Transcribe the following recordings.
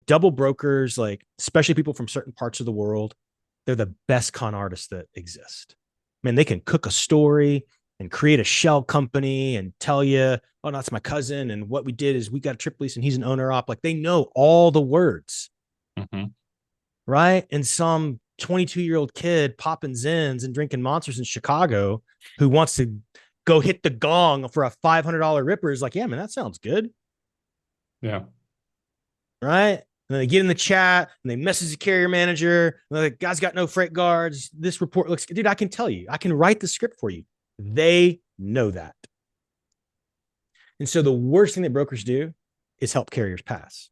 double brokers, like especially people from certain parts of the world, they're the best con artists that exist. Man, they can cook a story and create a shell company and tell you, oh, that's my cousin. And what we did is we got a trip lease and he's an owner op. Like they know all the words, right? And some 22-year-old kid popping Zins and drinking monsters in Chicago who wants to go hit the gong for a $500 ripper is like, yeah, man, that sounds good. Yeah. Right. And then they get in the chat and they message the carrier manager. And the guy's got no freight guards. This report looks, dude, I can tell you, I can write the script for you. They know that. And so the worst thing that brokers do is help carriers pass.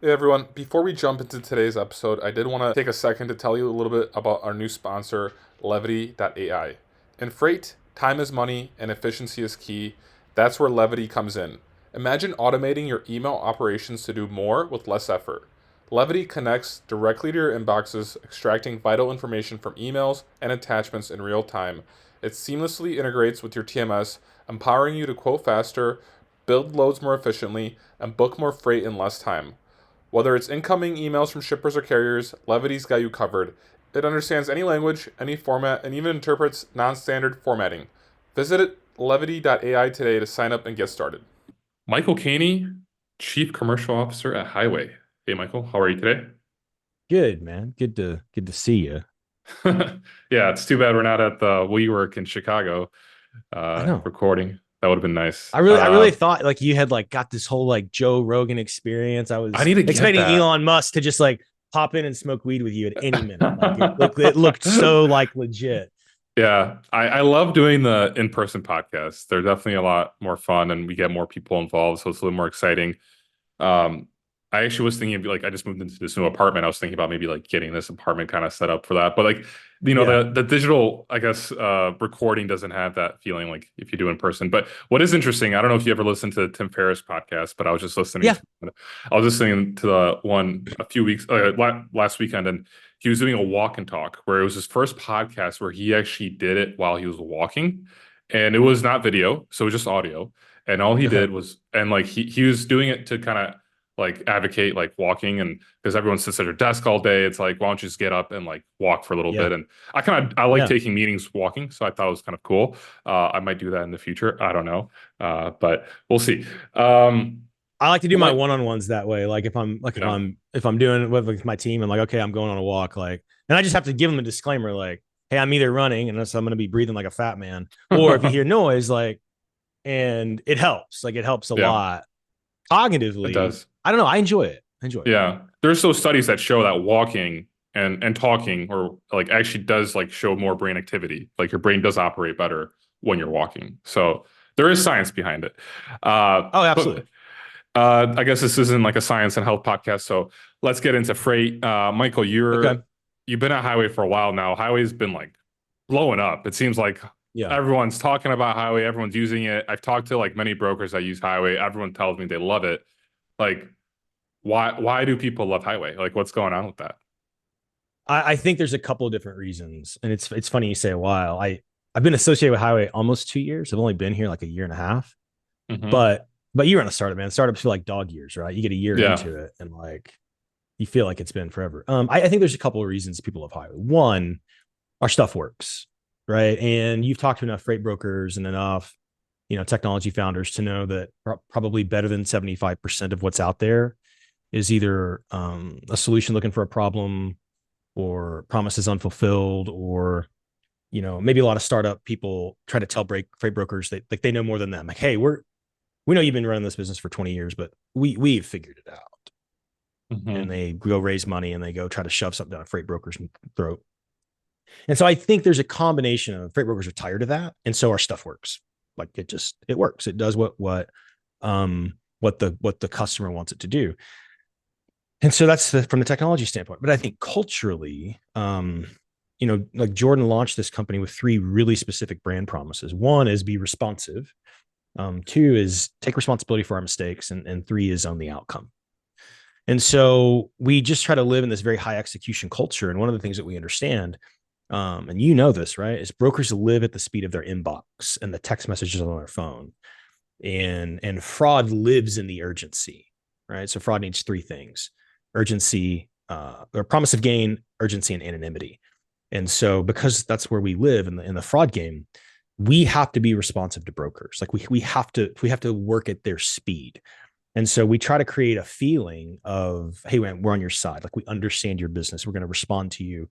Hey everyone, before we jump into today's episode, I did want to take a second to tell you a little bit about our new sponsor, Levity.ai. In freight, time is money and efficiency is key. That's where Levity comes in. Imagine automating your email operations to do more with less effort. Levity connects directly to your inboxes, extracting vital information from emails and attachments in real time. It seamlessly integrates with your TMS, empowering you to quote faster, build loads more efficiently, and book more freight in less time. Whether it's incoming emails from shippers or carriers, Levity's got you covered. It understands any language, any format, and even interprets non-standard formatting. Visit Levity.ai today to sign up and get started. Michael Caney, Chief Commercial Officer at Highway. Hey, Michael, how are you today? Good, man. Good to see you. Yeah, it's too bad we're not at the WeWork in Chicago I know. recording. That would have been nice. I really thought like you had like got this whole like Joe Rogan experience. I was I need to get expecting that. Elon Musk to just like pop in and smoke weed with you at any minute. Like it looked so like legit. Yeah, I love doing the in-person podcasts. They're definitely a lot more fun and we get more people involved, so it's a little more exciting. I actually was thinking of like I just moved into this new apartment. I was thinking about maybe like getting this apartment kind of set up for that. But like, Yeah. the digital, I guess, recording doesn't have that feeling like if you do in person. But what is interesting, I don't know if you ever listened to Tim Ferriss podcast, but I was just listening. Yeah. I was listening to the one a few weeks last weekend, and he was doing a walk and talk where it was his first podcast where he actually did it while he was walking, and it was not video, so it was just audio. And all he did was, and like he was doing it to kind of like advocate like walking, and because everyone sits at their desk all day, it's like, why don't you just get up and like walk for a little bit? And I like taking meetings walking, so I thought it was kind of cool. I might do that in the future. I don't know, but we'll see. I like to do my one-on-ones that way. Like if I'm doing it with my team and like, okay, I'm going on a walk, like, and I just have to give them a disclaimer, like, hey, I'm either running unless I'm going to be breathing like a fat man, or if you hear noise, like, and it helps, like it helps a lot cognitively. It does. I don't know. I enjoy it. Yeah. There's those studies that show that walking and talking or like actually does like show more brain activity. Like your brain does operate better when you're walking. So there is science behind it. Oh, absolutely. I guess this isn't like a science and health podcast, so let's get into freight. Michael, you've been at Highway for a while now. Highway's been like blowing up. It seems like everyone's talking about Highway, everyone's using it. I've talked to like many brokers that use Highway. Everyone tells me they love it. Like, why do people love Highway? Like, what's going on with that? I think there's a couple of different reasons, and it's funny you say a while. I've been associated with Highway almost 2 years. I've only been here like a year and a half, but you run a startup, man. Startups feel like dog years, right? You get a year into it and like you feel like it's been forever. I think there's a couple of reasons people love Highway. One, our stuff works, right? And you've talked to enough freight brokers and enough, technology founders to know that probably better than 75% of what's out there is either a solution looking for a problem or promises unfulfilled, or maybe a lot of startup people try to tell freight brokers that like they know more than them. Like, hey, we know you've been running this business for 20 years, but we've figured it out. And they go raise money and they go try to shove something down a freight broker's throat. And so I think there's a combination of freight brokers are tired of that, and so our stuff works. Like it works. It does what the customer wants it to do. And so that's from the technology standpoint. But I think culturally, like Jordan launched this company with 3 really specific brand promises. One is be responsive. Two is take responsibility for our mistakes, and three is own the outcome. And so we just try to live in this very high execution culture. And one of the things that we understand, and you know this, right, is brokers live at the speed of their inbox and the text messages on their phone. And fraud lives in the urgency, right? So fraud needs three things: urgency, or promise of gain, urgency, and anonymity. And so because that's where we live in the fraud game, we have to be responsive to brokers. Like we have to work at their speed. And so we try to create a feeling of, hey, man, we're on your side. Like we understand your business. We're going to respond to you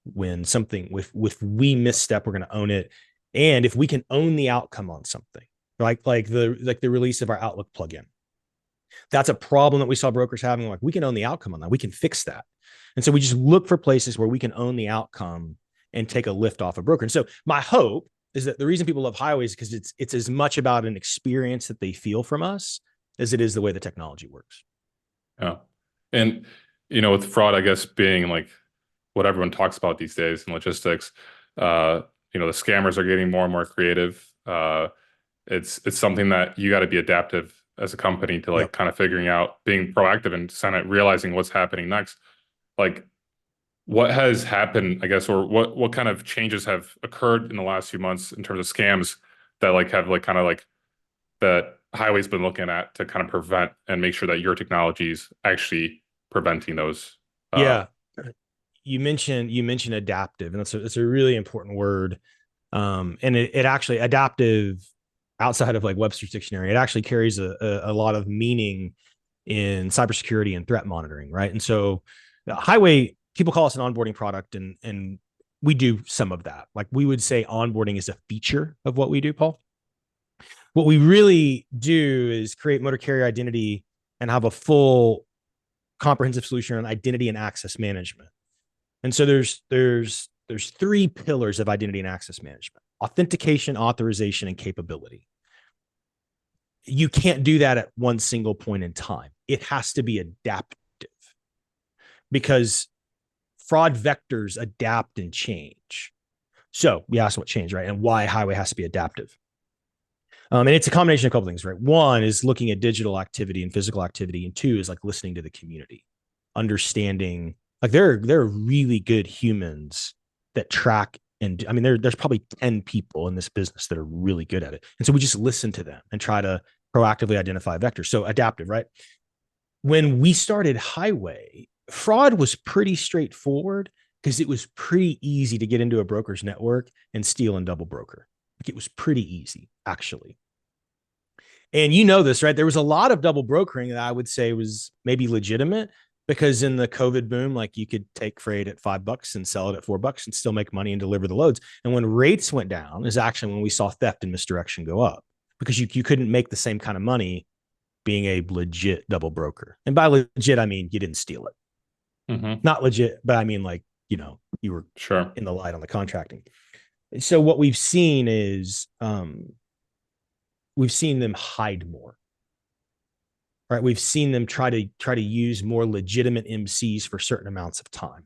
when something, with we misstep, we're going to own it. And if we can own the outcome on something, like the release of our Outlook plugin, that's a problem that we saw brokers having. Like we can own the outcome on that. We can fix that. And so we just look for places where we can own the outcome and take a lift off a broker. And so my hope is that the reason people love Highway is because it's as much about an experience that they feel from us as it is the way the technology works. Yeah. And, with fraud, I guess, being like what everyone talks about these days in logistics, the scammers are getting more and more creative. It's something that you got to be adaptive as a company to kind of figuring out, being proactive and kind of realizing what's happening next. Like what has happened, I guess, or what kind of changes have occurred in the last few months in terms of scams that have that Highway's been looking at to kind of prevent and make sure that your technology is actually preventing those. Yeah. You mentioned adaptive, and it's a really important word. And it actually, adaptive, outside of like Webster's dictionary, it actually carries a lot of meaning in cybersecurity and threat monitoring, right? And so Highway, people call us an onboarding product, and we do some of that. Like we would say onboarding is a feature of what we do, Paul. What we really do is create motor carrier identity and have a full comprehensive solution on identity and access management. And so there's three pillars of identity and access management: authentication, authorization, and capability. You can't do that at one single point in time. It has to be adaptive, because fraud vectors adapt and change. So you asked what changed, right? And why Highway has to be adaptive. And it's a combination of a couple things, right? One is looking at digital activity and physical activity, and two is like listening to the community, understanding. Like there are really good humans that track, and I mean there's probably 10 people in this business that are really good at it, and so we just listen to them and try to proactively identify vectors. So adaptive, right? When we started Highway, fraud was pretty straightforward because it was pretty easy to get into a broker's network and steal and double broker. Like it was pretty easy, actually. And you know this, right? There was a lot of double brokering that I would say was maybe legitimate, because in the COVID boom, like you could take freight at $5 and sell it at $4 and still make money and deliver the loads. And when rates went down is actually when we saw theft and misdirection go up, because you couldn't make the same kind of money being a legit double broker. And by legit, I mean, you didn't steal it. Mm-hmm. Not legit, but I mean, like, you were sure in the light on the contracting. So what we've seen is we've seen them hide more. Right? We've seen them try to use more legitimate MCs for certain amounts of time.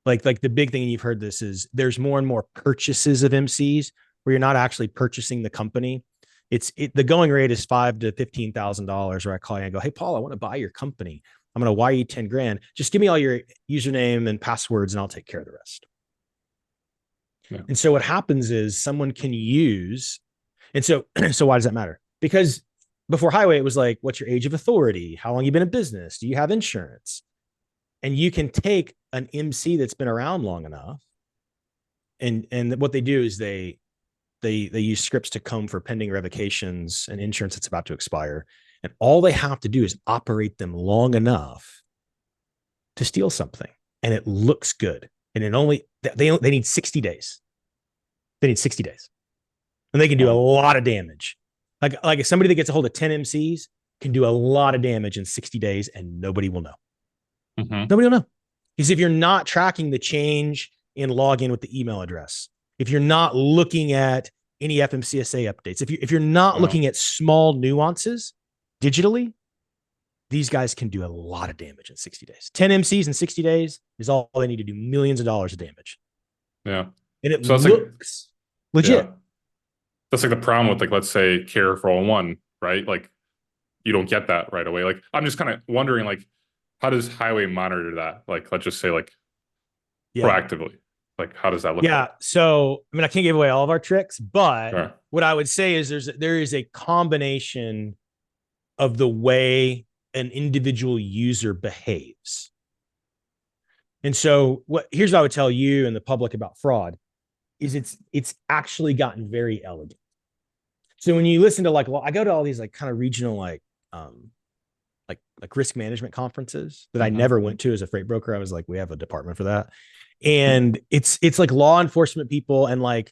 Like the big thing, and you've heard this, is there's more and more purchases of MCs where you're not actually purchasing the company. The going rate is $5,000 to $15,000, where I call you and go, hey, Paul, I want to buy your company. I'm going to wire you 10 grand. Just give me all your username and passwords and I'll take care of the rest. Yeah. And so what happens is someone can use, and so why does that matter? Because before Highway, it was like, what's your age of authority? How long you been in business? Do you have insurance? And you can take an MC that's been around long enough, and what they do is they use scripts to comb for pending revocations and insurance that's about to expire. And all they have to do is operate them long enough to steal something, and it looks good. And they need 60 days. They need 60 days, and they can do a lot of damage. Like somebody that gets a hold of 10 MCs can do a lot of damage in 60 days, and nobody will know. Mm-hmm. Nobody will know. Because if you're not tracking the change in login with the email address, if you're not looking at any FMCSA updates, if you're not looking at small nuances digitally, these guys can do a lot of damage in 60 days. 10 MCs in 60 days is all they need to do millions of dollars of damage. Yeah. And it looks legit. Yeah. that's like the problem with like, let's say Care 401, right? Like you don't get that right away. Like I'm just kind of wondering like, how does highway monitor that? Like, let's just say like Yeah. proactively, like how does that look Yeah. like? So, I mean, I can't give away all of our tricks, but Sure. what I would say is there is a combination of the way an individual user behaves. And so here's what I would tell you and the public about fraud is it's actually gotten very elegant. So when you listen to like, well, I go to all these like kind of regional um like risk management conferences that I never went to as a freight broker. I was like, we have a department for that. And it's like law enforcement people and like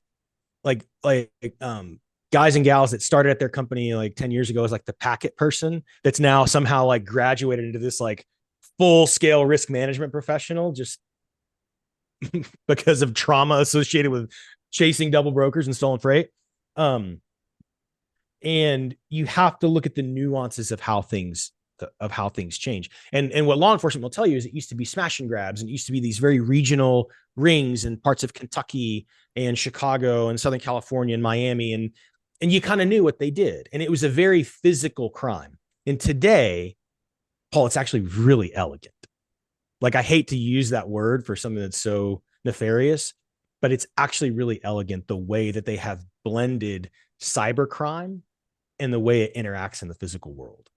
guys and gals that started at their company like 10 years ago as like the packet person that's now somehow like graduated into this like full scale risk management professional just because of trauma associated with chasing double brokers and stolen freight. Um, and you have to look at the nuances of how things change. And what law enforcement will tell you is it used to be smash and grabs and it used to be these very regional rings in parts of Kentucky and Chicago and Southern California and Miami. And you kind of knew what they did. And it was a very physical crime. And today, Paul, it's actually really elegant. Like I hate to use that word for something that's so nefarious, but it's actually really elegant the way that they have blended cybercrime and the way it interacts in the physical world.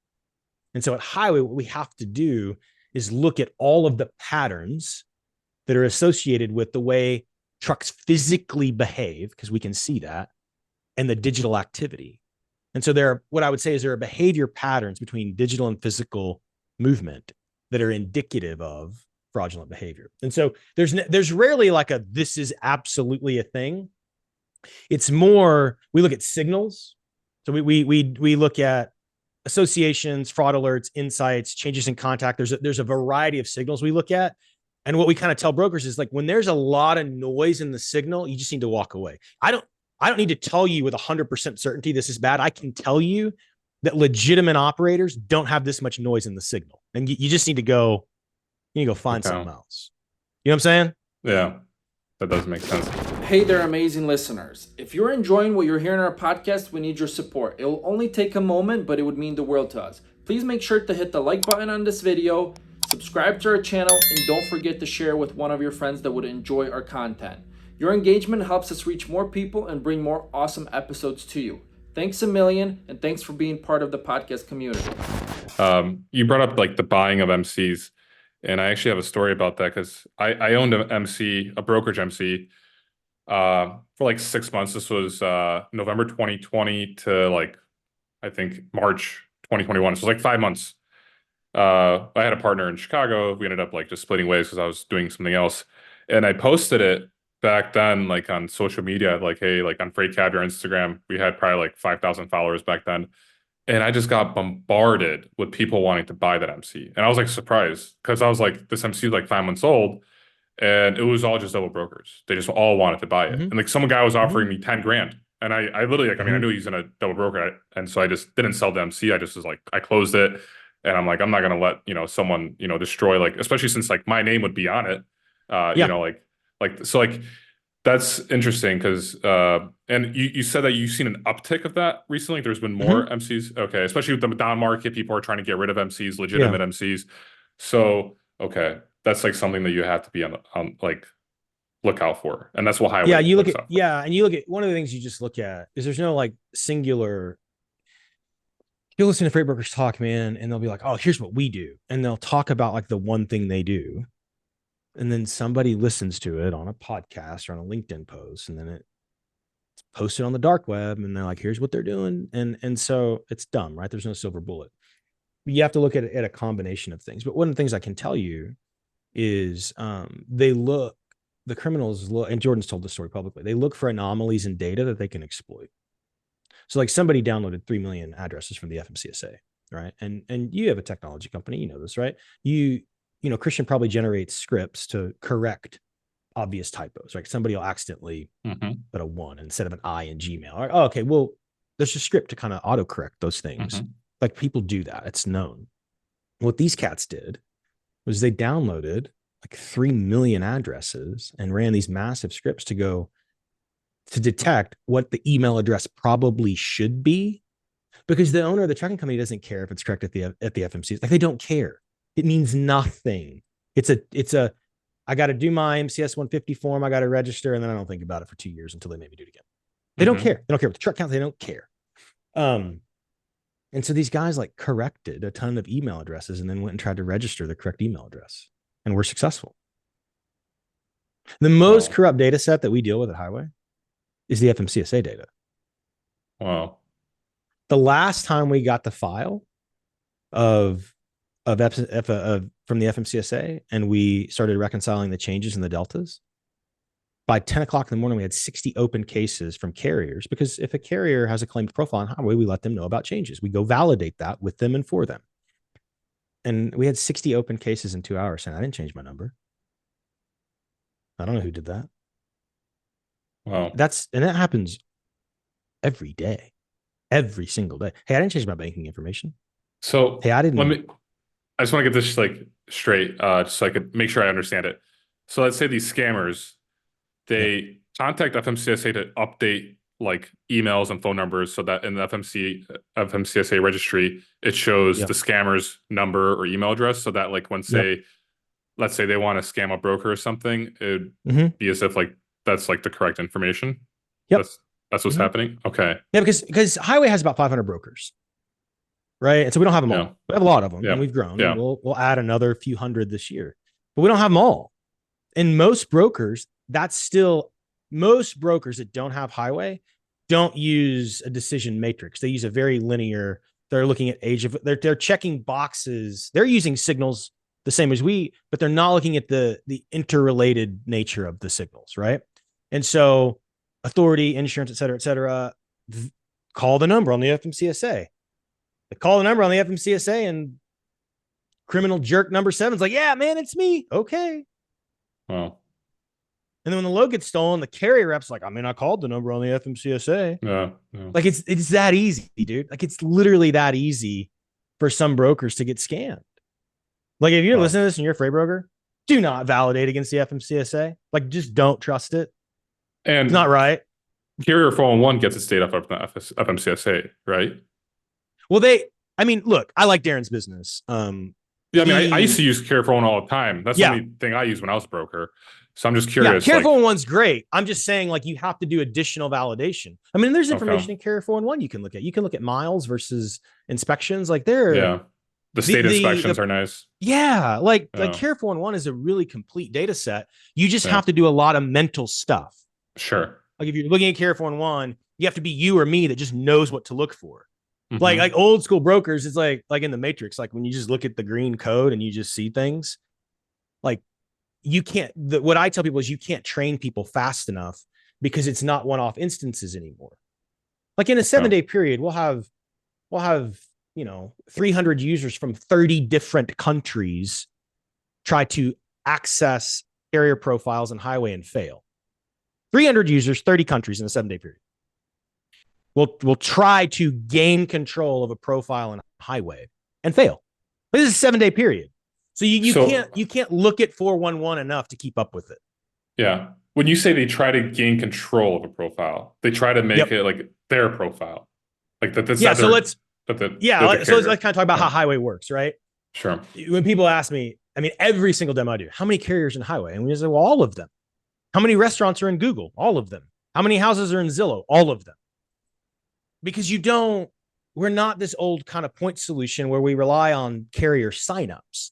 And so at highway, what we have to do is look at all of the patterns that are associated with the way trucks physically behave, because we can see that, and the digital activity. And so what I would say is there are behavior patterns between digital and physical movement that are indicative of fraudulent behavior. And so there's rarely like this is absolutely a thing. It's more, we look at signals. So we look at associations, fraud alerts, insights, changes in contact. There's a variety of signals we look at. And what we kind of tell brokers is like, when there's a lot of noise in the signal, you just need to walk away. I don't need to tell you with 100% certainty this is bad. I can tell you that legitimate operators don't have this much noise in the signal. And you just need to go find something else. You know what I'm saying? Yeah, that does make sense. Hey there, amazing listeners. If you're enjoying what you're hearing on our podcast, we need your support. It will only take a moment, but it would mean the world to us. Please make sure to hit the like button on this video, subscribe to our channel, and don't forget to share with one of your friends that would enjoy our content. Your engagement helps us reach more people and bring more awesome episodes to you. Thanks a million, and thanks for being part of the podcast community. You brought up like the buying of MCs, and I actually have a story about that because I owned an MC, a brokerage MC, for like 6 months. This was November 2020 to like I think March 2021. So it was like 5 months. I had a partner in Chicago. We ended up like just splitting ways because I was doing something else, and I posted it back then like on social media, like hey, like on FreightCab or Instagram. We had probably like 5,000 followers back then. And I just got bombarded with people wanting to buy that MC. And I was like surprised because I was like, this MC is like 5 months old and it was all just double brokers. They just all wanted to buy it. Mm-hmm. And like some guy was offering me 10 grand. And I literally like, I mean, I knew he was in a double broker. And so I just didn't sell the MC. I just was like, I closed it. And I'm like, I'm not going to let, someone, destroy like, especially since like my name would be on it. So like, that's interesting because, and you said that you've seen an uptick of that recently. There's been more MCs. Okay. Especially with the down market, people are trying to get rid of MCs, legitimate MCs. So, okay. That's like something that you have to be on like look out for. And that's what highway. Yeah. You look at one of the things you just look at is there's no like singular. You'll listen to freight brokers talk, man, and they'll be like, oh, here's what we do. And they'll talk about like the one thing they do. And then somebody listens to it on a podcast or on a LinkedIn post, and then it's posted on the dark web, and they're like, here's what they're doing. And so it's dumb, right? There's no silver bullet. You have to look at it at a combination of things. But one of the things I can tell you is the criminals look, and Jordan's told the story publicly, they look for anomalies in data that they can exploit. So like somebody downloaded 3 million addresses from the FMCSA, right? And you have a technology company, you know this, right? Christian probably generates scripts to correct obvious typos, right? Somebody will accidentally put a 1 instead of an I in Gmail. Right? Oh, okay. Well, there's a script to kind of autocorrect those things. Like people do that. It's known. What these cats did was they downloaded like 3 million addresses and ran these massive scripts to go, to detect what the email address probably should be, because the owner of the trucking company doesn't care if it's correct at the FMC. Like, they don't care. It means nothing. It's a I got to do my MCS 150 form. I got to register, and then I don't think about it for 2 years until they make me do it again. They don't care. They don't care with the truck count. They don't care. And so these guys like corrected a ton of email addresses and then went and tried to register the correct email address, and were successful. The most corrupt data set that we deal with at Highway is the FMCSA data. Wow. The last time we got the file from the FMCSA and we started reconciling the changes in the deltas, by 10 o'clock in the morning, we had 60 open cases from carriers, because if a carrier has a claimed profile on Highway, we let them know about changes. We go validate that with them and for them. And we had 60 open cases in 2 hours, and I didn't change my number. I don't know who did that. Wow. That happens every day, every single day. Hey, I didn't change my banking information. So hey, I didn't. I just want to get this like straight, just so I could make sure I understand it. So let's say these scammers, they contact FMCSA to update like emails and phone numbers, so that in the FMCSA registry, it shows the scammer's number or email address, so that like when let's say they want to scam a broker or something, it would be as if like that's like the correct information. Yep. That's what's happening. Okay. Yeah, because Highway has about 500 brokers, right? And so we don't have them all. We have a lot of them, and we've grown. And we'll add another few hundred this year, but we don't have them all. And most brokers, most brokers that don't have Highway don't use a decision matrix. They use a very linear. They're looking at age of. They're checking boxes. They're using signals the same as we, but they're not looking at the interrelated nature of the signals, right? And so, authority, insurance, et cetera, call the number on the FMCSA. They call the number on the FMCSA, and criminal jerk number 7's like, yeah, man, it's me. Okay. Wow. And then when the load gets stolen, the carrier rep's like, I mean, I called the number on the FMCSA. Yeah. Like, it's that easy, dude. Like, it's literally that easy for some brokers to get scammed. Like, if you're listening to this and you're a freight broker, do not validate against the FMCSA. Like, just don't trust it. And it's not right. Carrier 411 gets its data from the FMCSA, right? Well, look, I like Darren's business. Yeah, I mean, I used to use Carrier 411 all the time. That's the only thing I used when I was a broker. So I'm just curious. Yeah, Carrier 411's great. I'm just saying, like, you have to do additional validation. I mean, there's information in Carrier 411 you can look at. You can look at miles versus inspections. Like, the state inspections are nice. Yeah, like Carrier 411 is a really complete data set. You just have to do a lot of mental stuff. Sure. Like, if you're looking at Carrier 411, you have to be you or me that just knows what to look for. Like old school brokers, it's like in the Matrix, like when you just look at the green code and you just see things. Like, you can't. What I tell people is you can't train people fast enough, because it's not one-off instances anymore. Like, in a 7-day period, we'll have 300 users from 30 different countries try to access carrier profiles and Highway and fail. 300 users, 30 countries in a 7-day period. We'll try to gain control of a profile in Highway and fail. But this is a 7-day period. So you can't look at 411 enough to keep up with it. Yeah. When you say they try to gain control of a profile, they try to make it like their profile. Like that. So let's kind of talk about how Highway works, right? Sure. When people ask me, I mean, every single demo I do, how many carriers in Highway? And we say, well, all of them. How many restaurants are in Google? All of them. How many houses are in Zillow? All of them. Because we're not this old kind of point solution where we rely on carrier signups.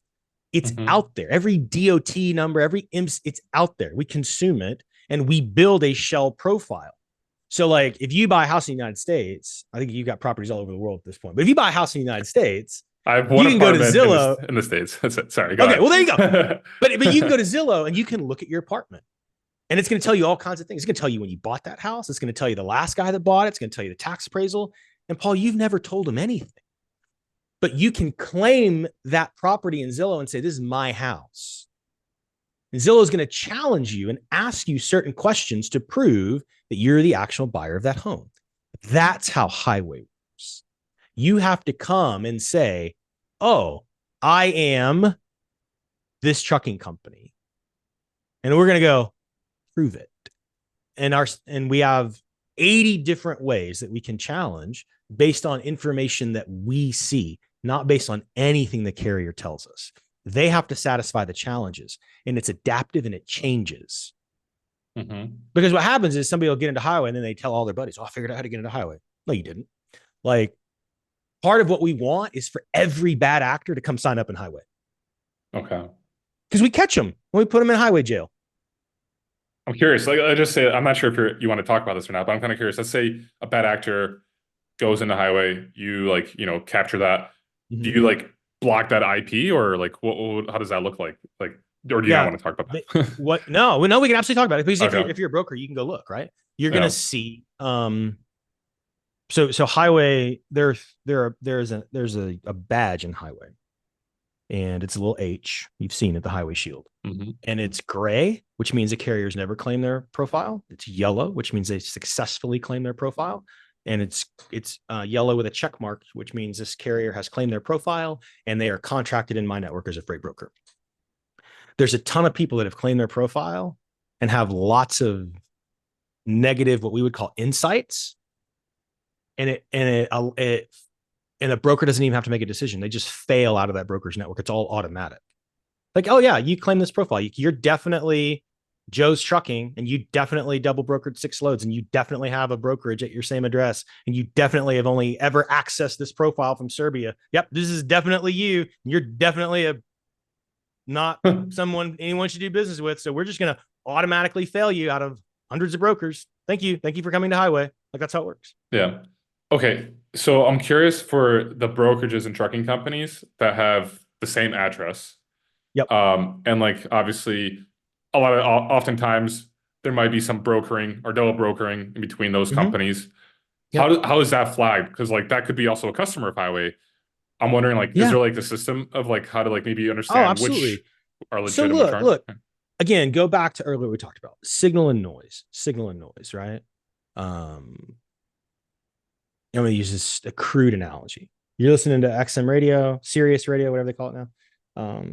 It's out there. Every DOT number, every IMS, it's out there. We consume it and we build a shell profile. So, like, if you buy a house in the United States, I think you've got properties all over the world at this point, but if you buy a house in the United States, I have one you can go to Zillow in the States. Sorry. Go ahead. Well, there you go. but you can go to Zillow and you can look at your apartment. And it's going to tell you all kinds of things. It's going to tell you when you bought that house. It's going to tell you the last guy that bought it. It's going to tell you the tax appraisal. And Paul, you've never told him anything. But you can claim that property in Zillow and say, this is my house. And Zillow is going to challenge you and ask you certain questions to prove that you're the actual buyer of that home. That's how Highway works. You have to come and say, oh, I am this trucking company. And we're going to go, prove it. and we have 80 different ways that we can challenge based on information that we see, not based on anything the carrier tells us. They have to satisfy the challenges, and it's adaptive and it changes. Because what happens is somebody will get into highway and then they tell all their buddies, oh, I figured out how to get into highway. No, you didn't. Like, part of what we want is for every bad actor to come sign up in highway. Okay. Because we catch them when we put them in highway jail. I'm curious. Like, I just say, I'm not sure if you want to talk about this or not, but I'm kind of curious. Let's say a bad actor goes into highway, you capture that. Do you block that IP, or how does that look like? Or do you not want to talk about that? No, we can absolutely talk about it, because if you're a broker, you can go look, right? You're going to see, so highway, there's a badge in highway, and it's a little H. You've seen it, the highway shield. And it's gray, which means the carriers never claim their profile. It's yellow, which means they successfully claim their profile. And it's yellow with a check mark, which means this carrier has claimed their profile and they are contracted in my network as a freight broker. There's a ton of people that have claimed their profile and have lots of negative, what we would call insights. And a broker doesn't even have to make a decision. They just fail out of that broker's network. It's all automatic. Like, oh yeah, you claim this profile. You're definitely Joe's Trucking, and you definitely double brokered 6 loads, and you definitely have a brokerage at your same address, and you definitely have only ever accessed this profile from Serbia. Yep, this is definitely you. You're definitely not someone anyone should do business with. So we're just going to automatically fail you out of hundreds of brokers. Thank you for coming to highway. Like, that's how it works. Yeah. Okay. So I'm curious for the brokerages and trucking companies that have the same address. Yep. And obviously oftentimes there might be some brokering or double brokering in between those companies. Yep. How is that flagged? Because that could be also a customer of highway. I'm wondering, is there the system of how to maybe understand which are legitimate? So look, again, go back to earlier we talked about signal and noise, right? I'm going to use a crude analogy. You're listening to XM radio, Sirius radio, whatever they call it now.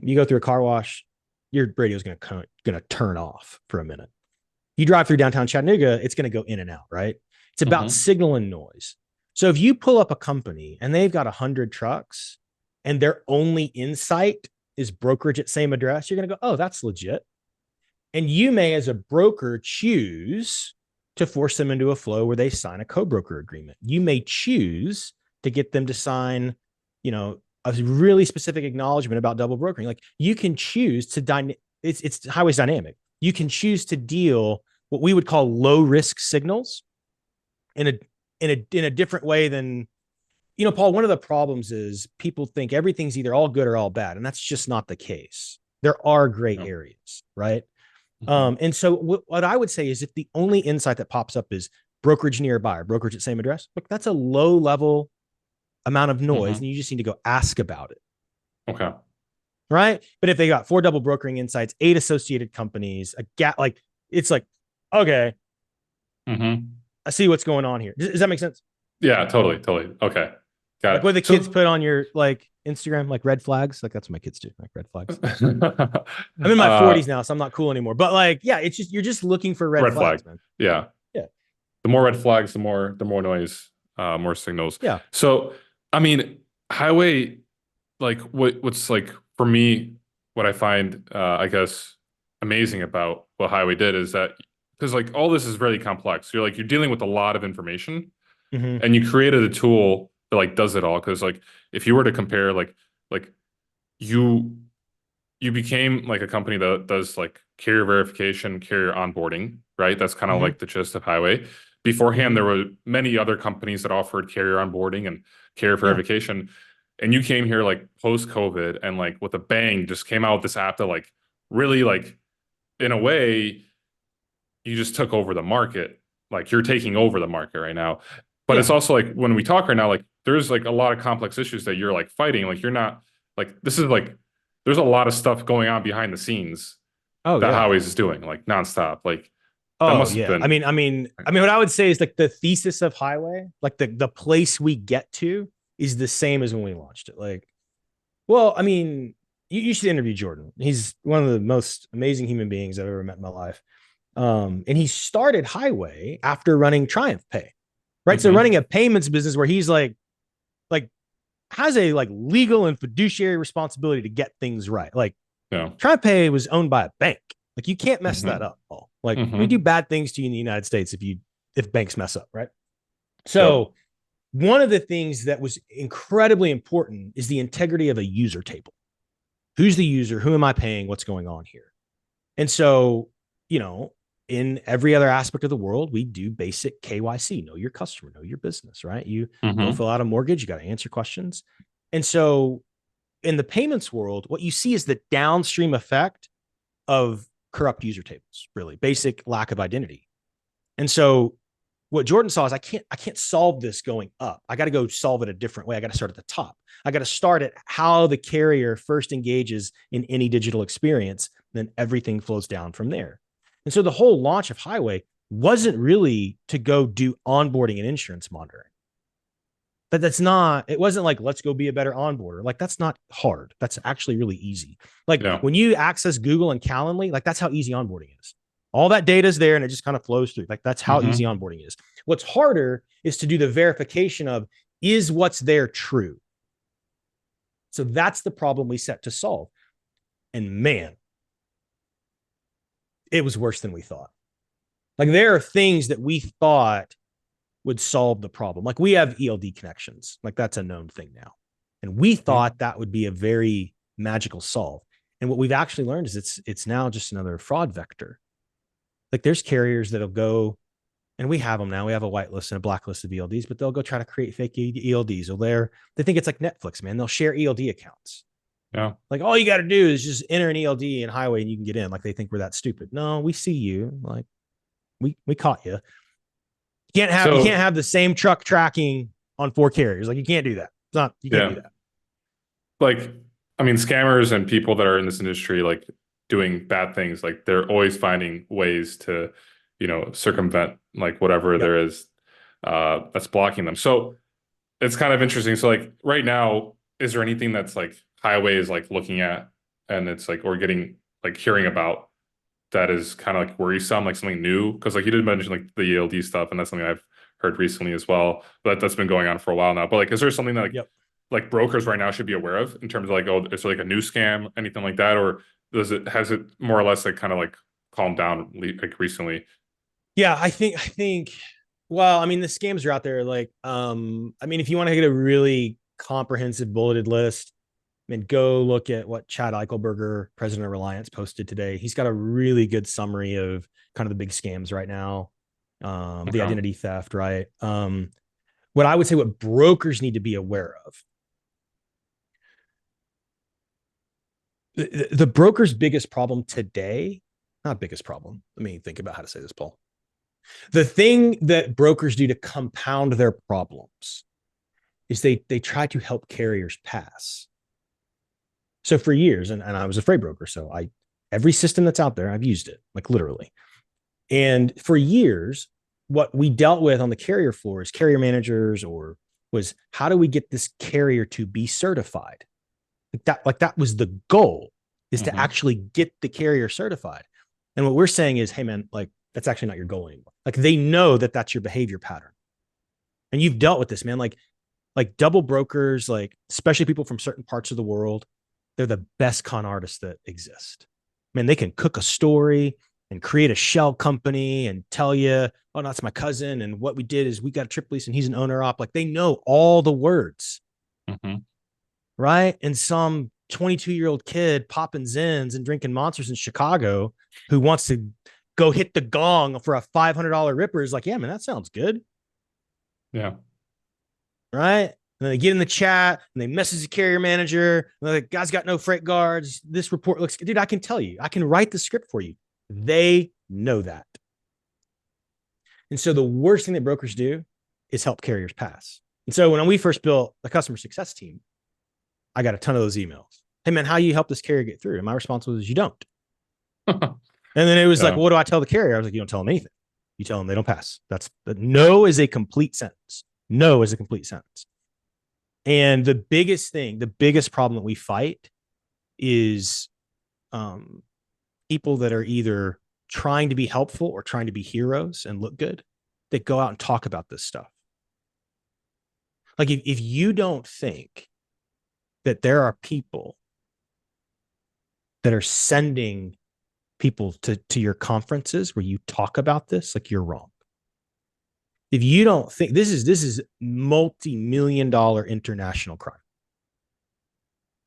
You go through a car wash, your radio is going to turn off for a minute. You drive through downtown Chattanooga, it's going to go in and out, right? It's about signal and noise. So if you pull up a company and they've got 100 trucks and their only insight is brokerage at same address, you're going to go, oh, that's legit. And you may, as a broker, choose to force them into a flow where they sign a co-broker agreement. You may choose to get them to sign, a really specific acknowledgement about double brokering. You can choose to it's highways dynamic. You can choose to deal what we would call low risk signals in a different way than, Paul, one of the problems is people think everything's either all good or all bad. And that's just not the case. There are gray areas, right? And so what I would say is, if the only insight that pops up is brokerage nearby or brokerage at same address, look, that's a low level amount of noise, and you just need to go ask about it. Okay. Right. But if they got 4 double brokering insights, 8 associated companies, it's okay. I see what's going on here. Does that make sense? Yeah, totally. Okay. Got it. What the kids put on your Instagram, red flags. That's what my kids do, red flags. I'm in my 40s now, so I'm not cool anymore. But it's just, you're just looking for red flags, man. Yeah. Yeah. The more red flags, the more noise, more signals. Yeah. So, highway, what's for me, what I find, I guess, amazing about what highway did is that, because all this is really complex. You're dealing with a lot of information, and you created a tool that does it all. Because if you were to compare, you became a company that does carrier verification, carrier onboarding, right? That's kind of the gist of highway. Beforehand, there were many other companies that offered carrier onboarding and carrier verification. And you came here post COVID and with a bang, just came out with this app that really in a way, you just took over the market. You're taking over the market right now. But it's also when we talk right now, there's a lot of complex issues that you're fighting. You're not this is there's a lot of stuff going on behind the scenes that Highways is doing nonstop. That must have been. I mean, what I would say is the thesis of highway, the place we get to is the same as when we launched it. You should interview Jordan. He's one of the most amazing human beings I've ever met in my life. And he started Highway after running Triumph Pay, right? Mm-hmm. So running a payments business where he's like has a like legal and fiduciary responsibility to get things right. Like Triumph Pay was owned by a bank. Like you can't mess that up, Paul. Like we do bad things to you in the United States if banks mess up, right? So one of the things that was incredibly important is the integrity of a user table. Who's the user? Who am I paying? What's going on here? And so, in every other aspect of the world, we do basic KYC, know your customer, know your business, right? You go fill out a mortgage, you got to answer questions. And so in the payments world, what you see is the downstream effect of corrupt user tables, really basic lack of identity. And so what Jordan saw is I can't solve this going up. I got to go solve it a different way. I got to start at the top. I got to start at how the carrier first engages in any digital experience. Then everything flows down from there. And so the whole launch of Highway wasn't really to go do onboarding and insurance monitoring. But it wasn't like, let's go be a better onboarder. Like that's not hard. That's actually really easy. Like when you access Google and Calendly, like that's how easy onboarding is. All that data is there and it just kind of flows through. Like that's how easy onboarding is. What's harder is to do the verification of, is what's there true? So that's the problem we set to solve. And man, it was worse than we thought. Like there are things that we thought would solve the problem. Like we have ELD connections. Like that's a known thing now. And we thought that would be a very magical solve. And what we've actually learned is it's now just another fraud vector. Like there's carriers that'll go, and we have them now. We have a whitelist and a blacklist of ELDs, but they'll go try to create fake ELDs. Or they think it's like Netflix, man. They'll share ELD accounts. Yeah. Like all you got to do is just enter an ELD in Highway and you can get in. Like they think we're that stupid. No, we see you. Like we caught you. You can't have the same truck tracking on 4 carriers. Like you can't do that. You can't do that. Like, I mean, scammers and people that are in this industry, like doing bad things, like they're always finding ways to, circumvent like whatever there is that's blocking them. So it's kind of interesting. So like right now, is there anything that's like Highway is like looking at and it's like, or getting like hearing about that is kind of like worrisome, like something new? Cause like you did mention like the ELD stuff and that's something I've heard recently as well, but that's been going on for a while now. But like, is there something that like brokers right now should be aware of in terms of like, oh, is there like a new scam, anything like that? Or has it more or less like kind of like calmed down like recently? Yeah, I think, well, I mean, the scams are out there. Like, I mean, if you want to get a really comprehensive bulleted list, I mean, go look at what Chad Eichelberger, president of Reliance, posted today. He's got a really good summary of kind of the big scams right now, the identity theft, right? What I would say, what brokers need to be aware of. The broker's biggest problem today, not biggest problem. Let me think about how to say this, Paul. The thing that brokers do to compound their problems is they try to help carriers pass. So for years, and I was a freight broker, so every system that's out there, I've used it, like literally. And for years, what we dealt with on the carrier floor is carrier managers was how do we get this carrier to be certified? Like that was the goal, is to actually get the carrier certified. And what we're saying is, hey man, like that's actually not your goal anymore. Like they know that that's your behavior pattern. And you've dealt with this, man. Like double brokers, like especially people from certain parts of the world, they're the best con artists that exist. Man, they can cook a story and create a shell company and tell you, oh, no, that's my cousin. And what we did is we got a trip lease and he's an owner op. Like they know all the words. Right. And some 22-year-old kid popping Zins and drinking monsters in Chicago who wants to go hit the gong for a $500 ripper is like, yeah, man, that sounds good. Yeah. Right. And then they get in the chat and they message the carrier manager. And the guy's got no freight guards. This report looks good. Dude, I can tell you, I can write the script for you. They know that. And so the worst thing that brokers do is help carriers pass. And so when we first built the customer success team, I got a ton of those emails. Hey man, how you help this carrier get through? And my response was, you don't. And then it was like, well, what do I tell the carrier? I was like, you don't tell them anything. You tell them they don't pass. No is a complete sentence. No is a complete sentence. And the biggest problem that we fight is people that are either trying to be helpful or trying to be heroes and look good that go out and talk about this stuff. Like if you don't think that there are people that are sending people to your conferences where you talk about this, like, you're wrong. If you don't think this is multi-million dollar international crime,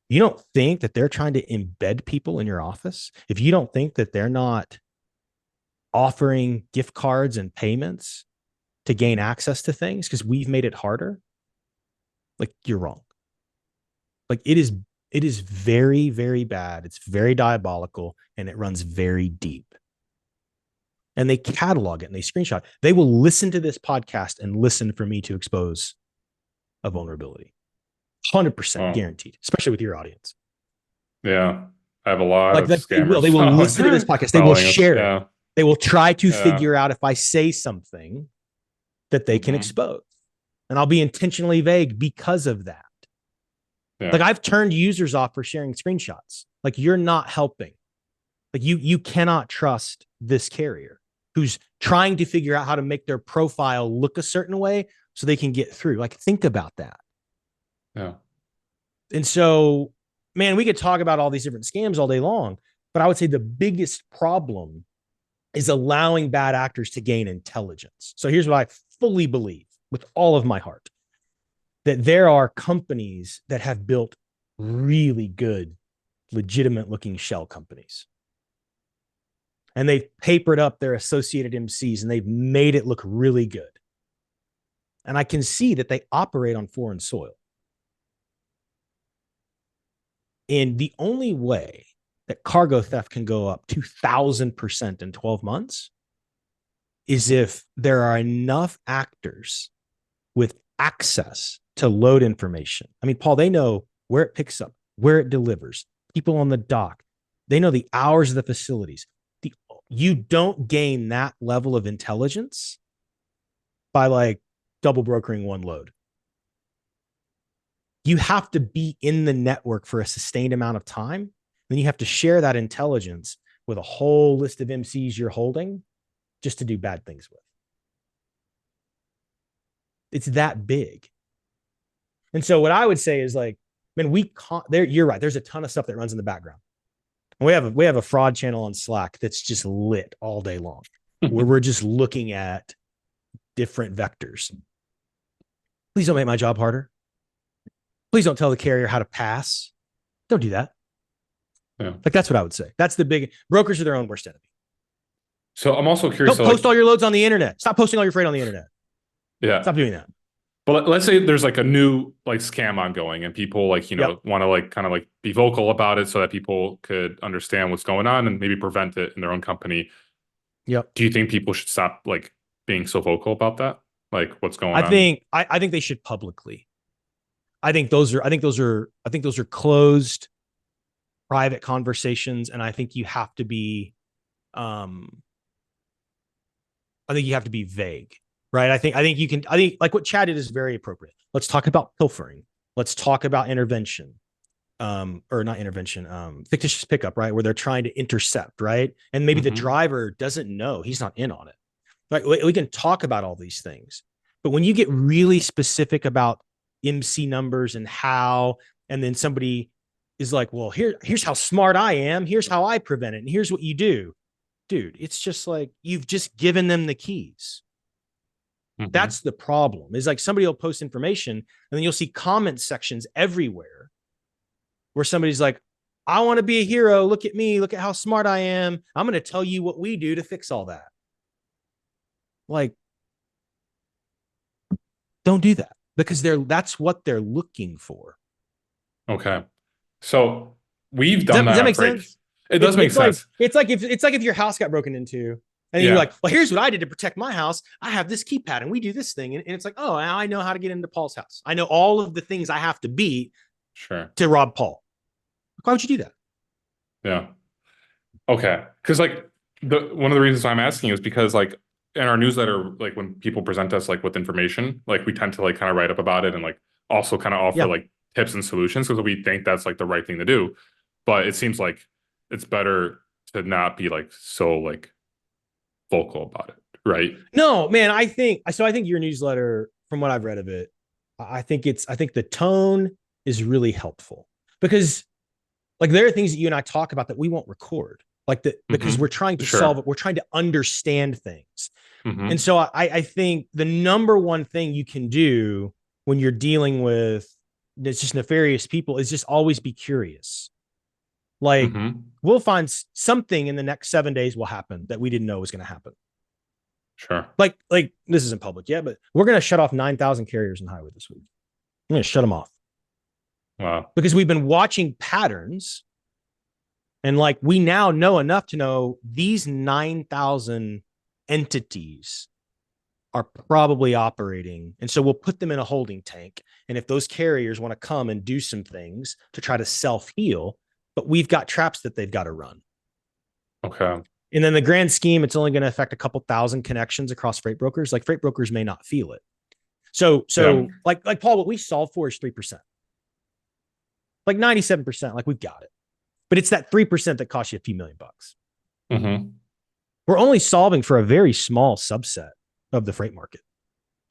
you don't think that they're trying to embed people in your office, if you don't think that they're not offering gift cards and payments to gain access to things because we've made it harder, like, you're wrong. Like, it is very, very bad. It's very diabolical, and it runs very deep. And they catalog it and they screenshot. They will listen to this podcast and listen for me to expose a vulnerability. 100% guaranteed, especially with your audience. Yeah. I have a lot of scammers. They will listen to this podcast. They will share it. They will try to figure out if I say something that they can expose. And I'll be intentionally vague because of that. Yeah. Like, I've turned users off for sharing screenshots. Like, you're not helping. Like, you cannot trust this carrier who's trying to figure out how to make their profile look a certain way so they can get through. Like, think about that. Yeah. And so, man, we could talk about all these different scams all day long, but I would say the biggest problem is allowing bad actors to gain intelligence. So here's what I fully believe with all of my heart, that there are companies that have built really good, legitimate looking shell companies. And they've papered up their associated MCs and they've made it look really good. And I can see that they operate on foreign soil. And the only way that cargo theft can go up 2,000% in 12 months is if there are enough actors with access to load information. I mean, Paul, they know where it picks up, where it delivers, people on the dock. They know the hours of the facilities. You don't gain that level of intelligence by like double brokering one load. You have to be in the network for a sustained amount of time. Then you have to share that intelligence with a whole list of MCs you're holding just to do bad things with. It's that big. And so what I would say is, like, man, you're right. There's a ton of stuff that runs in the background. And we have a fraud channel on Slack that's just lit all day long, where we're just looking at different vectors. Please don't make my job harder. Please don't tell the carrier how to pass. Don't do that. Yeah. Like, that's what I would say. That's the big brokers are their own worst enemy. So I'm also curious. Don't post all your loads on the internet. Stop posting all your freight on the internet. Yeah. Stop doing that. But let's say there's like a new like scam ongoing and people like, want to like kind of like be vocal about it so that people could understand what's going on and maybe prevent it in their own company. Yep. Do you think people should stop like being so vocal about that? Like, what's going on? I think they should publicly. I think those are closed private conversations. And I think you have to be, vague. Right. I think like what Chad did is very appropriate. Let's talk about pilfering. Let's talk about intervention, or not intervention, fictitious pickup, right? Where they're trying to intercept, right? And maybe the driver doesn't know, he's not in on it. Right. We can talk about all these things, but when you get really specific about MC numbers and how, and then somebody is like, well, here's how smart I am. Here's how I prevent it. And here's what you do. Dude, it's just like, you've just given them the keys. That's the problem. Is like, somebody will post information and then you'll see comment sections everywhere where somebody's like, I want to be a hero. Look at me. Look at how smart I am. I'm going to tell you what we do to fix all that. Like, don't do that, because that's what they're looking for. Okay. So we've done that. Does that make sense? It does make sense. It's like if your house got broken into and you're like, well, here's what I did to protect my house. I have this keypad and we do this thing. And it's like, oh, now I know how to get into Paul's house. I know all of the things I have to be to rob Paul. Why would you do that? Yeah. Okay. Because like one of the reasons I'm asking is because like in our newsletter, like when people present us like with information, like we tend to like kind of write up about it and like also kind of offer like tips and solutions because we think that's like the right thing to do. But it seems like it's better to not be like so like vocal about it, right? No, man, I think your newsletter, from what I've read of it, I think the tone is really helpful because like there are things that you and I talk about that we won't record. Like that because we're trying to solve it, we're trying to understand things. And so I think the number one thing you can do when you're dealing with it's just nefarious people is just always be curious. Like we'll find something in the next 7 days will happen that we didn't know was going to happen. Sure. Like this isn't public yet, but we're going to shut off 9,000 carriers in the highway this week. I'm going to shut them off. Wow. Because we've been watching patterns and like we now know enough to know these 9,000 entities are probably operating. And so we'll put them in a holding tank. And if those carriers want to come and do some things to try to self-heal, but we've got traps that they've got to run. Okay. And then the grand scheme, it's only going to affect a couple thousand connections across freight brokers. Like freight brokers may not feel it. So like Paul, what we solve for is 3%. Like 97%, like we've got it. But it's that 3% that costs you a few $1 million. We're only solving for a very small subset of the freight market.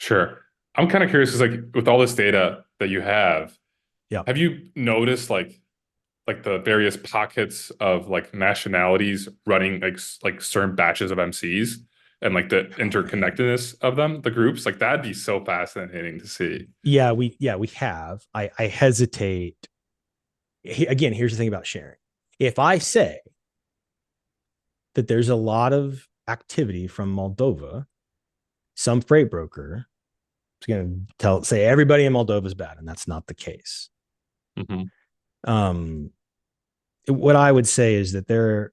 Sure. I'm kind of curious because like with all this data that you have you noticed like the various pockets of like nationalities running like certain batches of MCs and like the interconnectedness of them, the groups? Like that'd be so fascinating to see. Yeah, we have. I hesitate. Again, here's the thing about sharing. If I say that there's a lot of activity from Moldova, some freight broker is going to say everybody in Moldova is bad, and that's not the case. What I would say is that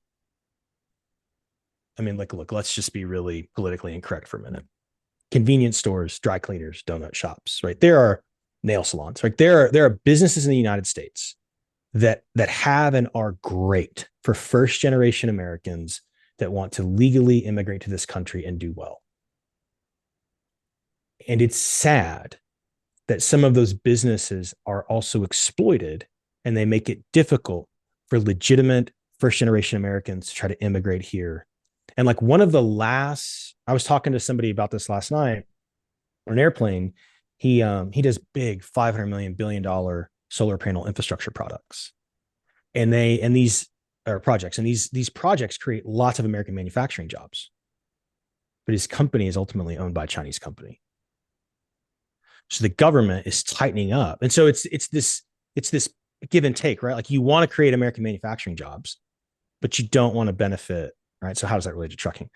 look, let's just be really politically incorrect for a minute. Convenience stores, dry cleaners, donut shops, right? There are nail salons, right? There are businesses in the United States that have and are great for first generation Americans that want to legally immigrate to this country and do well. And it's sad that some of those businesses are also exploited and they make it difficult for legitimate first generation Americans to try to immigrate here. And like one of the last, I was talking to somebody about this last night on an airplane. He does big $500 billion solar panel infrastructure products. And these projects create lots of American manufacturing jobs. But his company is ultimately owned by a Chinese company. So the government is tightening up. And so it's this give and take, right? Like you want to create American manufacturing jobs, but you don't want to benefit, right? So how does that relate to trucking?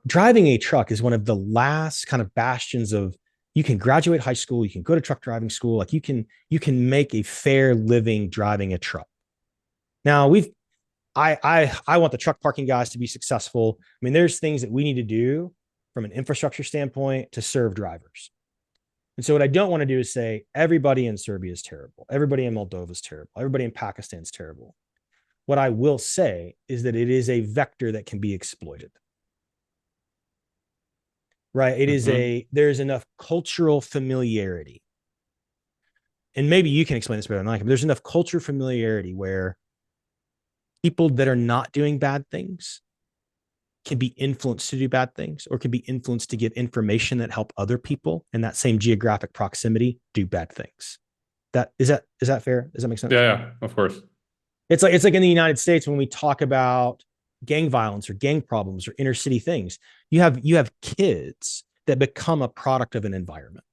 Driving a truck is one of the last kind of bastions of, you can graduate high school, you can go to truck driving school, like you can make a fair living driving a truck. Now I want the truck parking guys to be successful. I mean, there's things that we need to do from an infrastructure standpoint to serve drivers. And so what I don't want to do is say everybody in Serbia is terrible, everybody in Moldova is terrible, everybody in Pakistan is terrible. What I will say is that it is a vector that can be exploited. Right? There's enough cultural familiarity. And maybe you can explain this better than I can, but there's enough cultural familiarity where people that are not doing bad things can be influenced to do bad things, or can be influenced to give information that help other people in that same geographic proximity do bad things. Is that fair? Does that make sense? Yeah, of course. It's like in the United States, when we talk about gang violence or gang problems or inner city things, you have kids that become a product of an environment.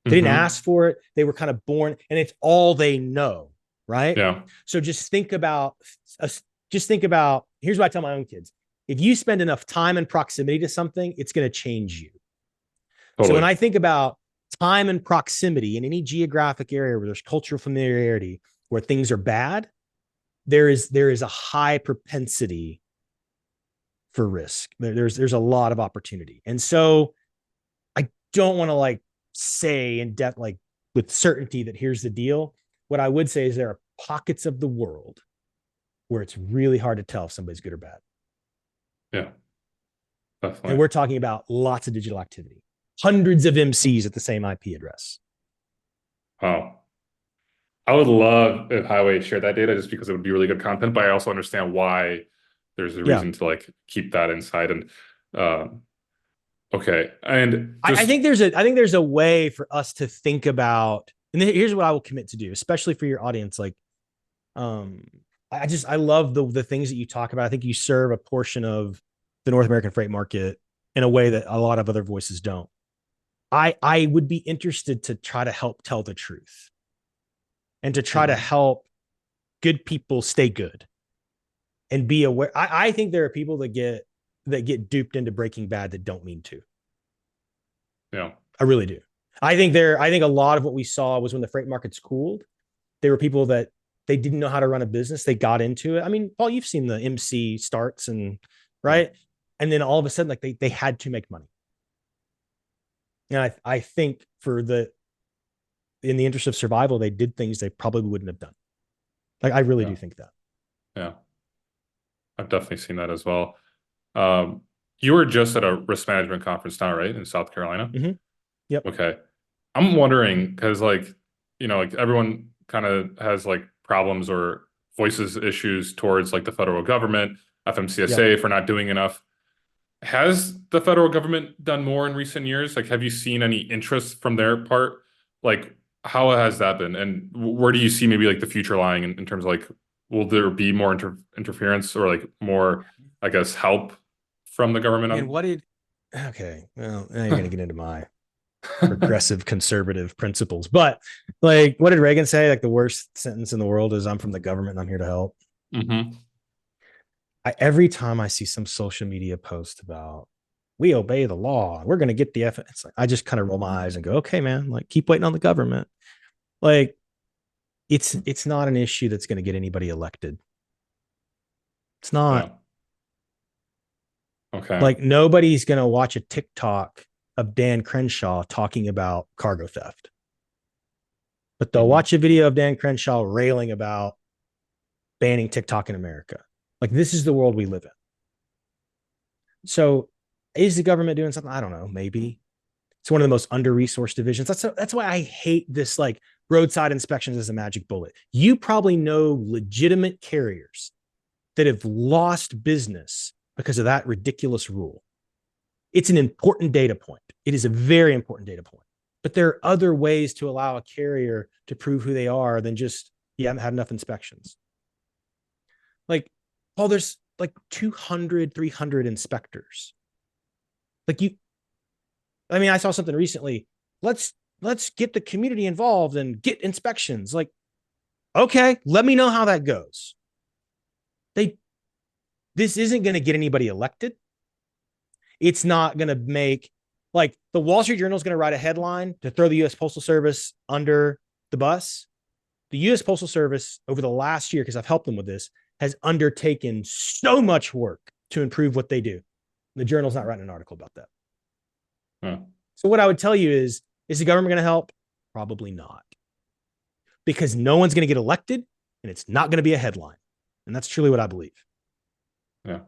They didn't ask for it. They were kind of born, and it's all they know. Right. Yeah. So just think about, here's what I tell my own kids. If you spend enough time and proximity to something, it's going to change you. Totally. So when I think about time and proximity in any geographic area where there's cultural familiarity, where things are bad, there is a high propensity for risk. There's a lot of opportunity. And so I don't want to like say in depth, like with certainty, that here's the deal. What I would say is there are pockets of the world where it's really hard to tell if somebody's good or bad. Yeah, definitely. And we're talking about lots of digital activity, hundreds of MCs at the same IP address. Wow. I would love if Highway shared that data, just because it would be really good content, but I also understand why there's a reason to like keep that inside. And okay, and I think there's a way for us to think about, and here's what I will commit to do, especially for your audience. Like, I love the things that you talk about. I think you serve a portion of the North American freight market in a way that a lot of other voices don't. I would be interested to try to help tell the truth and to try to help good people stay good and be aware. I think there are people that get duped into Breaking Bad that don't mean to. Yeah, I really do. I think a lot of what we saw was when the freight markets cooled, there were people that they didn't know how to run a business. They got into it. I mean, Paul, you've seen the MC starts and right. Yeah. And then all of a sudden, like they had to make money. And I think in the interest of survival, they did things they probably wouldn't have done. Like, I really do think that. Yeah. I've definitely seen that as well. You were just at a risk management conference now, right? In South Carolina? Mm-hmm. Yep. Okay. I'm wondering, because like, like everyone kind of has like problems or voices issues towards like the federal government, FMCSA for not doing enough. Has the federal government done more in recent years? Like, have you seen any interest from their part? Like, how has that been? And where do you see maybe like the future lying in terms of like, will there be more interference or like more, I guess, help from the government? And okay, well, now you're going to get into my progressive conservative principles. But like, what did Reagan say? Like, the worst sentence in the world is, "I'm from the government and I'm here to help." Mm-hmm. Every time I see some social media post about we obey the law, we're going to get the it's like, I just kind of roll my eyes and go, okay, man, like keep waiting on the government. Like it's not an issue that's going to get anybody elected. It's not. Yeah. Okay. Like nobody's going to watch a TikTok of Dan Crenshaw talking about cargo theft, but they'll watch a video of Dan Crenshaw railing about banning TikTok in America. Like, this is the world we live in. So is the government doing something? I don't know. Maybe it's one of the most under-resourced divisions. That's why I hate this, like, roadside inspections as a magic bullet. You probably know legitimate carriers that have lost business because of that ridiculous rule. It's an important data point. It is a very important data point. But there are other ways to allow a carrier to prove who they are than just, you haven't had enough inspections. Like, Paul, there's like 200, 300 inspectors. Like I saw something recently. Let's get the community involved and get inspections. Like, okay, let me know how that goes. This isn't going to get anybody elected. It's not going to make, like, the Wall Street Journal is going to write a headline to throw the U.S. Postal Service under the bus. The U.S. Postal Service over the last year, because I've helped them with this, has undertaken so much work to improve what they do. The Journal's not writing an article about that. So what I would tell you is the government going to help? Probably not. Because no one's going to get elected and it's not going to be a headline. And that's truly what I believe. Yeah,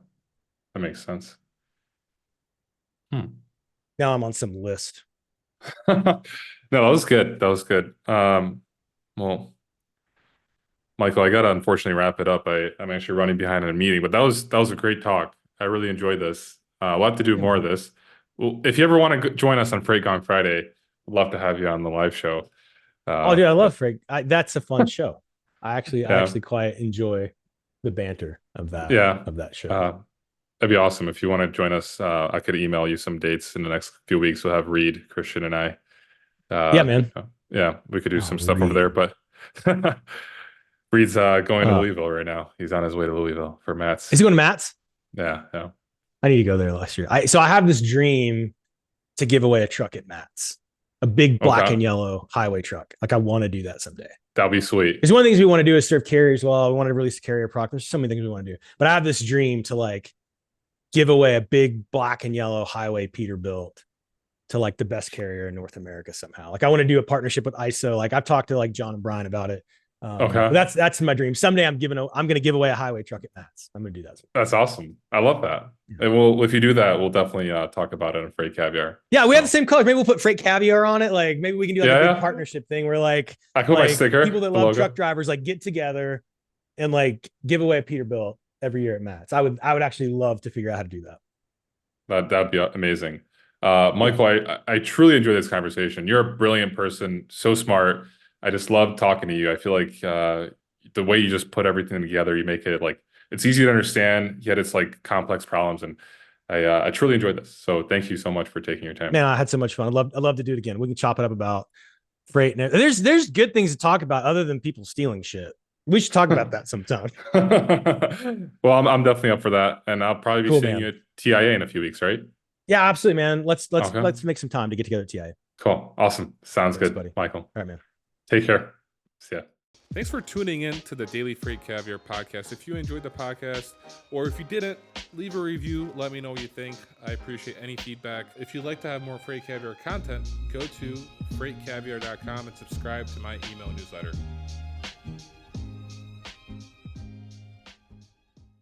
that makes sense. Now I'm on some list. No, that was good. Well, Michael, I got to unfortunately wrap it up. I'm actually running behind in a meeting, but that was a great talk. I really enjoyed this. We'll have to do more of this. Well, if you ever want to join us on FreightCon Friday, I'd love to have you on the live show. Dude, I love Freight. That's a fun show. I actually quite enjoy the banter of that. Of that show. That'd be awesome. If you want to join us, I could email you some dates in the next few weeks. We'll have Reed, Christian, and I. Yeah, man. Yeah, we could do some stuff over there, but Reed's going to Louisville right now. He's on his way to Louisville for Matt's. Is he going to Matt's? Yeah. I need to go there last year. So I have this dream to give away a truck at Matt's, a big black and yellow highway truck. Like, I want to do that someday. That'll be sweet. Because one of the things we want to do is serve carriers well. We want to release a carrier product. There's so many things we want to do. But I have this dream to, like, give away a big black and yellow highway Peterbilt to, like, the best carrier in North America somehow. Like, I want to do a partnership with ISO. Like, I've talked to, like, John and Brian about it. That's my dream. Someday I'm going to give away a highway truck at Matt's. I'm going to do that. That's awesome. I love that. Yeah. And if you do that, we'll definitely talk about it on Freight Caviar. Yeah, we have the same colors. Maybe we'll put Freight Caviar on it. Like, maybe we can do like a big partnership thing where, like, I put my sticker. People that love truck drivers, like, get together and, like, give away a Peterbilt. every year at Matt's. I would actually love to figure out how to do that. That'd be amazing. Michael, I truly enjoy this conversation. You're a brilliant person, so smart. I just love talking to you. I feel like the way you just put everything together, you make it like it's easy to understand, yet it's like complex problems. And I truly enjoyed this. So thank you so much for taking your time. Man, I had so much fun. I'd love to do it again. We can chop it up about freight. There's good things to talk about other than people stealing shit. We should talk about that sometime. Well, I'm definitely up for that, and I'll probably be seeing you at TIA in a few weeks, right? Yeah, absolutely, man. Let's make some time to get together at TIA. Cool, awesome, sounds good, buddy. Michael. All right, man. Take care. See ya. Thanks for tuning in to the Daily Freight Caviar podcast. If you enjoyed the podcast, or if you didn't, leave a review. Let me know what you think. I appreciate any feedback. If you'd like to have more Freight Caviar content, go to freightcaviar.com and subscribe to my email newsletter.